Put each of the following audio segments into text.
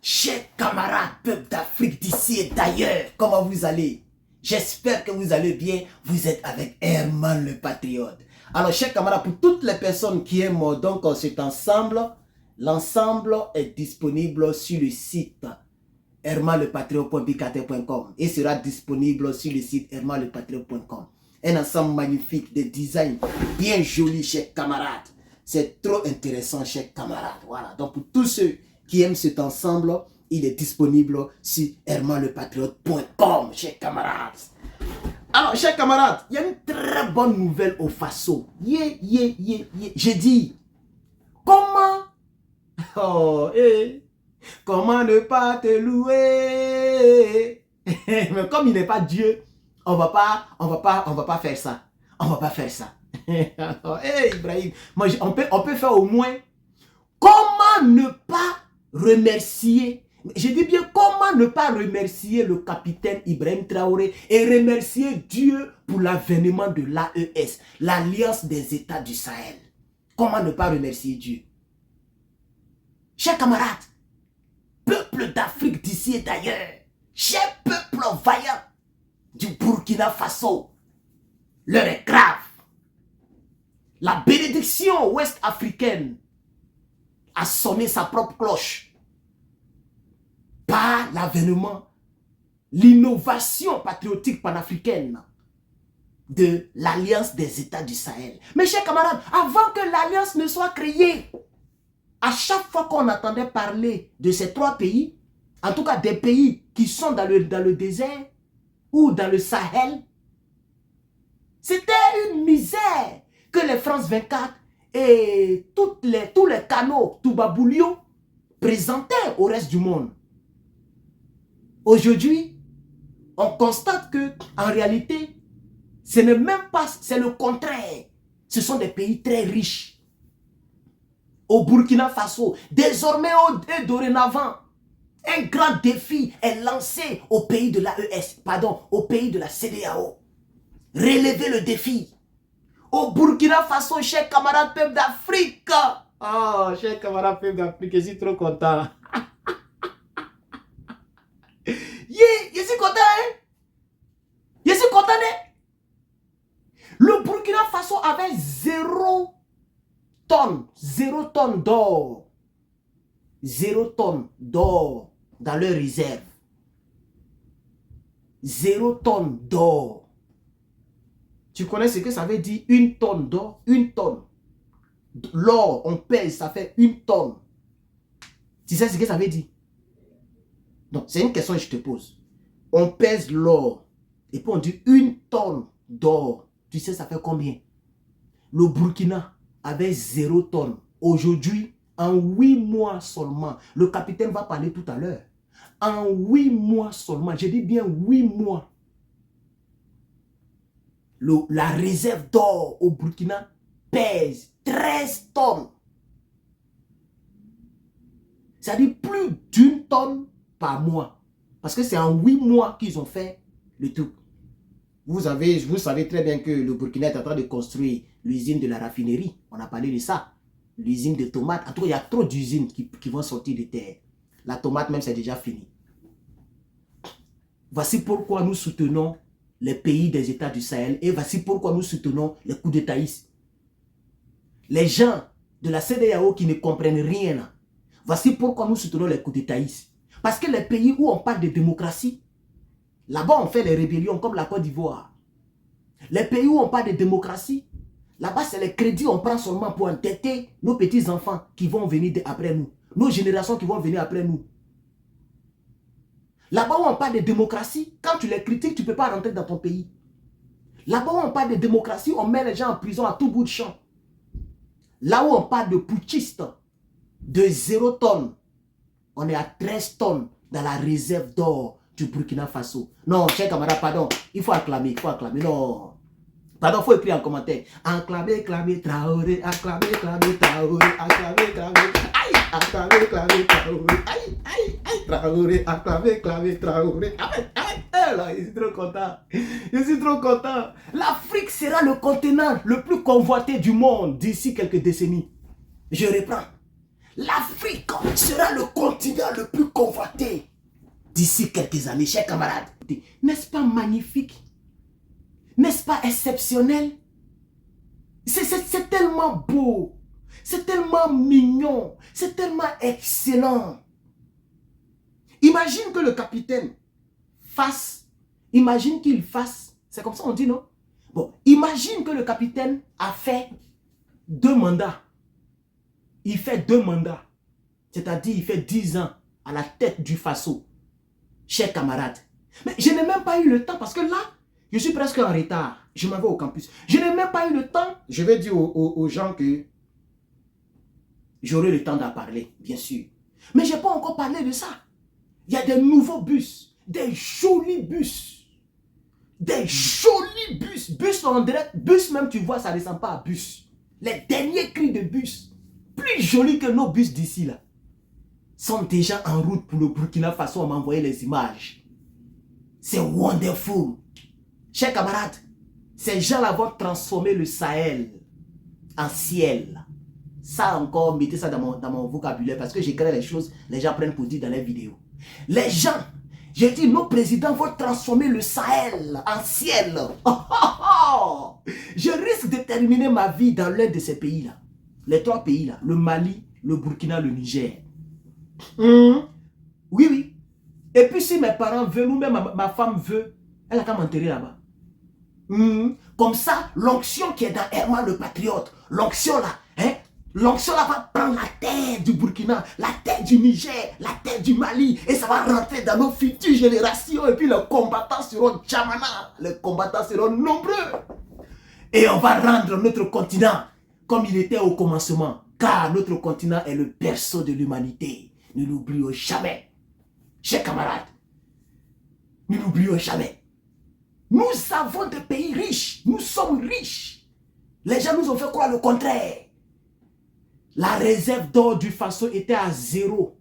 Chers camarades, peuple d'Afrique d'ici et d'ailleurs, comment vous allez? J'espère que vous allez bien. Vous êtes avec Herman le Patriote. Alors, chers camarades, pour toutes les personnes qui aiment donc cet ensemble, l'ensemble est disponible sur le site hermanlepatriote.bikater.com et sera disponible sur le site hermanlepatriote.com. Un ensemble magnifique de design bien joli, chers camarades. C'est trop intéressant, chers camarades. Voilà. Donc, pour tous ceux qui aiment cet ensemble, il est disponible sur hermanlepatriote.com, chers camarades. Alors, chers camarades, il y a une très bonne nouvelle au Faso. J'ai dit, comment comment ne pas te louer? Mais comme il n'est pas Dieu, on va pas faire ça. On va pas faire ça. Ibrahim, moi, on peut faire au moins comment ne pas remercier. Je dis bien comment ne pas remercier le capitaine Ibrahim Traoré et remercier Dieu pour l'avènement de l'AES, l'Alliance des États du Sahel. Comment ne pas remercier Dieu? Chers camarades, peuple d'Afrique d'ici et d'ailleurs, chers peuple vaillant du Burkina Faso, l'heure est grave. La bénédiction ouest-africaine a sonné sa propre cloche par l'avènement, l'innovation patriotique panafricaine de l'Alliance des États du Sahel. Mes chers camarades, avant que l'Alliance ne soit créée, à chaque fois qu'on entendait parler de ces trois pays, en tout cas des pays qui sont dans le désert ou dans le Sahel, c'était une misère que les France 24 et tous les canaux Toubaboulio présentaient au reste du monde. Aujourd'hui, on constate que en réalité, ce n'est même pas, c'est le contraire. Ce sont des pays très riches. Au Burkina Faso, désormais et dorénavant, un grand défi est lancé au pays de l'AES, pardon, au pays de la CEDEAO. Relevez le défi. Au Burkina Faso, chers camarades peuple d'Afrique. Oh, chers camarades peuple d'Afrique, je suis trop content. Je suis content, hein? Je suis content, hein? Le Burkina Faso avait 0 tonnes d'or. 0 tonnes d'or dans leur réserve. 0 tonnes d'or. Tu connais ce que ça veut dire? Une tonne d'or? Une tonne. L'or, on pèse, ça fait 1 tonne. Tu sais ce que ça veut dire? Donc, c'est une question que je te pose. On pèse l'or. Et puis on dit 1 tonne d'or. Tu sais, ça fait combien? Le Burkina avait 0 tonne. Aujourd'hui, en 8 mois seulement, le capitaine va parler tout à l'heure. En 8 mois seulement, je dis bien 8 mois, la réserve d'or au Burkina pèse 13 tonnes. C'est-à-dire plus d'1 tonne par mois. Parce que c'est en 8 mois qu'ils ont fait le truc. Vous savez très bien que le Burkina est en train de construire l'usine de la raffinerie. On a parlé de ça. L'usine de tomates. En tout cas, il y a trop d'usines qui vont sortir de terre. La tomate même, c'est déjà fini. Voici pourquoi nous soutenons les pays des États du Sahel. Et voici pourquoi nous soutenons les coups d'Étaïsme. Les gens de la CEDEAO qui ne comprennent rien. Voici pourquoi nous soutenons les coups d'Étaïsme. Parce que les pays où on parle de démocratie, là-bas on fait les rébellions comme la Côte d'Ivoire. Les pays où on parle de démocratie, là-bas c'est les crédits on prend seulement pour endetter nos petits-enfants qui vont venir après nous. Nos générations qui vont venir après nous. Là-bas où on parle de démocratie, quand tu les critiques, tu ne peux pas rentrer dans ton pays. Là-bas où on parle de démocratie, on met les gens en prison à tout bout de champ. Là où on parle de putschistes, de 0 tonnes, on est à 13 tonnes dans la réserve d'or du Burkina Faso. Non, chers camarades, pardon, il faut acclamer, non. Pardon, il faut écrire en commentaire. Acclamer, clamer, Traoré, acclamer, clamer, Traoré, acclamer, clamer, aïe, acclamer, clamer, Traoré, aïe, aïe, aïe, Traoré, acclamer, clamer, Traoré, là, je suis trop content. Je suis trop content. L'Afrique sera le continent le plus convoité du monde d'ici quelques décennies. Je reprends. L'Afrique sera le continent le plus convoité d'ici quelques années, chers camarades. N'est-ce pas magnifique? N'est-ce pas exceptionnel? C'est tellement beau, c'est tellement mignon, c'est tellement excellent. Imagine que le capitaine imagine qu'il fasse, c'est comme ça on dit, non? Bon, imagine que le capitaine a fait 2 mandats. Il fait 2 mandats. C'est-à-dire, il fait 10 ans à la tête du Faso. Chers camarades. Mais je n'ai même pas eu le temps parce que là, je suis presque en retard. Je m'en vais au campus. Je n'ai même pas eu le temps. Je vais dire aux gens que j'aurai le temps d'en parler, bien sûr. Mais je n'ai pas encore parlé de ça. Il y a des nouveaux bus. Des jolis bus. Des jolis bus. Bus en direct. Bus même, tu vois, ça ne ressemble pas à bus. Les derniers cris de bus. Plus jolis que nos bus d'ici là. Sont déjà en route pour le Burkina Faso. On m'a envoyé les images. C'est wonderful. Chers camarades, ces gens-là vont transformer le Sahel en ciel. Ça encore, mettez ça dans mon vocabulaire parce que j'écris les choses, les gens prennent pour dire dans les vidéos. Les gens, j'ai dit, nos présidents vont transformer le Sahel en ciel. Oh, oh, oh. Je risque de terminer ma vie dans l'un de ces pays-là. Les 3 pays-là, le Mali, le Burkina, le Niger. Oui, oui. Et puis si mes parents veulent, ou même ma femme veut, elle a qu'à m'enterrer là-bas. Comme ça, l'onction qui est dans Herman le Patriote, l'onction là, l'onction là va prendre la terre du Burkina, la terre du Niger, la terre du Mali, et ça va rentrer dans nos futures générations, et puis les combattants seront Djamana, les combattants seront nombreux. Et on va rendre notre continent comme il était au commencement, car notre continent est le berceau de l'humanité. Ne l'oublions jamais. Chers camarades, ne l'oublions jamais. Nous avons des pays riches. Nous sommes riches. Les gens nous ont fait croire le contraire. La réserve d'or du Faso était à 0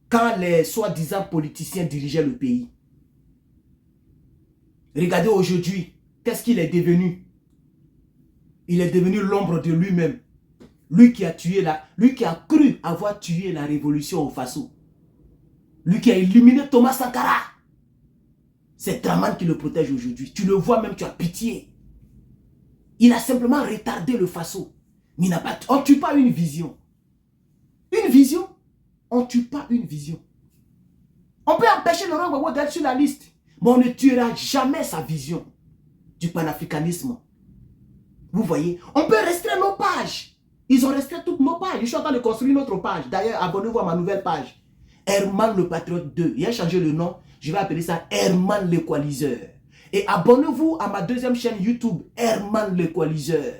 quand les soi-disant politiciens dirigeaient le pays. Regardez aujourd'hui, qu'est-ce qu'il est devenu? Il est devenu l'ombre de lui-même. Lui qui a cru avoir tué la révolution au Faso. Lui qui a éliminé Thomas Sankara. C'est Dramane qui le protège aujourd'hui. Tu le vois même, tu as pitié. Il a simplement retardé le Faso. Mais on ne tue pas une vision. Une vision, on ne tue pas une vision. On peut empêcher Laurent Gbagbo d'être sur la liste. Mais on ne tuera jamais sa vision du panafricanisme. Vous voyez, on peut restreindre nos pages. Ils ont restreint toutes nos pages. Je suis en train de construire notre page. D'ailleurs, abonnez-vous à ma nouvelle page. Herman le Patriote 2. Il a changé le nom. Je vais appeler ça Herman le Coaliseur. Et abonnez-vous à ma 2e chaîne YouTube, Herman le Coaliseur.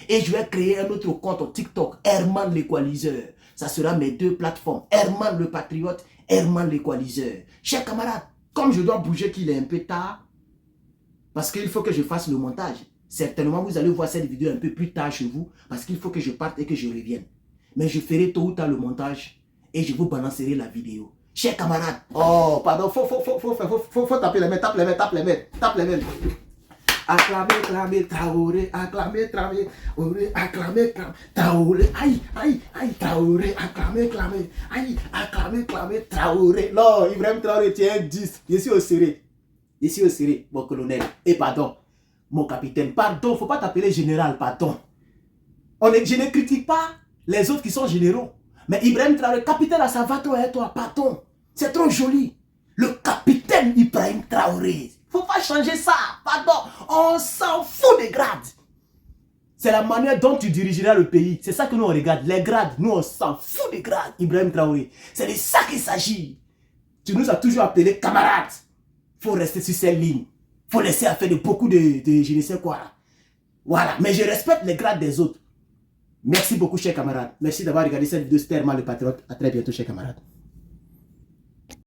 Et je vais créer un autre compte TikTok, Herman le Coaliseur. Ça sera mes 2 plateformes, Herman le Patriote, Herman le Coaliseur. Chers camarades, comme je dois bouger qu'il est un peu tard, parce qu'il faut que je fasse le montage. Certainement, vous allez voir cette vidéo un peu plus tard chez vous, parce qu'il faut que je parte et que je revienne. Mais je ferai tôt ou tard le montage et je vous balancerai la vidéo. Chers camarades, oh, pardon, faut taper les mains, tape les mains, tape les mains, tape les mains. Acclamez, acclamez, Traoré, acclamez, Traoré, acclamez, Traoré, aïe, aïe, aïe, Traoré, acclamez, acclamez, aïe, acclamez, acclamez, Traoré. Non, Ibrahim Traoré, tu es un 10. Je suis au serré. Je suis au serré, mon colonel. Et pardon, mon capitaine. Pardon, il ne faut pas t'appeler général, pardon. Je ne critique pas les autres qui sont généraux. Mais Ibrahim Traoré, capitaine à Savato, et toi, pardon. C'est trop joli. Le capitaine Ibrahim Traoré. Il ne faut pas changer ça. Pardon. On s'en fout des grades. C'est la manière dont tu dirigeras le pays. C'est ça que nous on regarde. Les grades, nous on s'en fout des grades, Ibrahim Traoré. C'est de ça qu'il s'agit. Tu nous as toujours appelés camarades. Il faut rester sur cette ligne. Il faut laisser faire de beaucoup de je ne sais quoi. Voilà. Mais je respecte les grades des autres. Merci beaucoup, chers camarades. Merci d'avoir regardé cette vidéo. C'était Herman le Patriote. À très bientôt, chers camarades.